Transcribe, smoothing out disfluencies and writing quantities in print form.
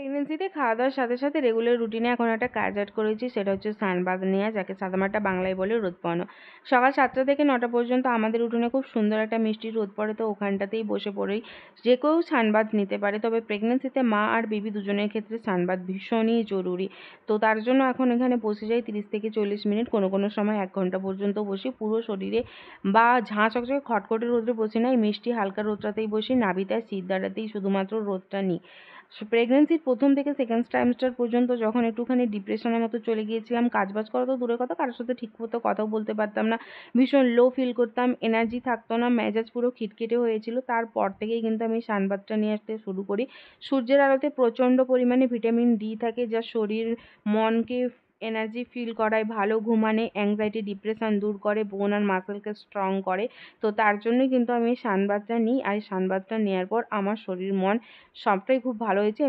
প্রেগনেন্সিতে খাওয়া-দাওয়ার সাথে, সাথে রেগুলার রুটিনে এখন একটা কাজ এড করেছি, সেটা হচ্ছে সানবাথ নেয়া, যাকে সাদামাটা বাংলায় বলে রোদ পোহানো। সকাল ৭টা থেকে ৯টা পর্যন্ত আমাদের উঠোনে খুব সুন্দর একটা মিষ্টি রোদ পড়ে, তো ওখানটাতেই বসে পড়েই যে কেউ সানবাথ নিতে পারে। তবে প্রেগনেন্সিতে মা আর বেবি দুজনের ক্ষেত্রে সানবাথ ভীষণই জরুরি। তো তার জন্য এখন এখানে বসে যাই ৩০ থেকে ৪০ মিনিট, কোনো সময় ১ ঘন্টা পর্যন্ত বসি। পুরো শরীরে বা ঝাঁ চকচকে খটখটে রোদে বসি না, এই মিষ্টি হালকা রোদটাতেই বসি। নাভিতে সিঁধ দ্বারাতেই শুধুমাত্র রোদটা নিই। প্রেগনেন্সির ১ম থেকে 2nd ট্রাইমেস্টার পর্যন্ত যখন একটুখানি ডিপ্রেশনের মতো চলে গিয়েছিলাম, কাজবাজ করা তো দূরের কথা, কারো সাথে ঠিকমতো কথাও বলতে পারতাম না। ভীষণ লো ফিল করতাম, এনার্জি থাকতো না, মেজাজ পুরো খিটখিটে হয়েছিল। তারপর থেকেই কিন্তু আমি সানবাথটা নিয়ে আসতে শুরু করি। সূর্যের আলোতে প্রচণ্ড পরিমাণে ভিটামিন ডি থাকে, যা শরীর মনকে এনার্জি ফিল করায়, ভালো ঘুমানে, অ্যাংজাইটি ডিপ্রেশন দূর করে, বোন আর মাসলকে স্ট্রং করে। তো তার জন্যই কিন্তু আমি এই সানবাথটা নিই। আর এই সানবাথটা নেওয়ার পর আমার শরীর মন সবটাই খুব ভালো হয়েছে।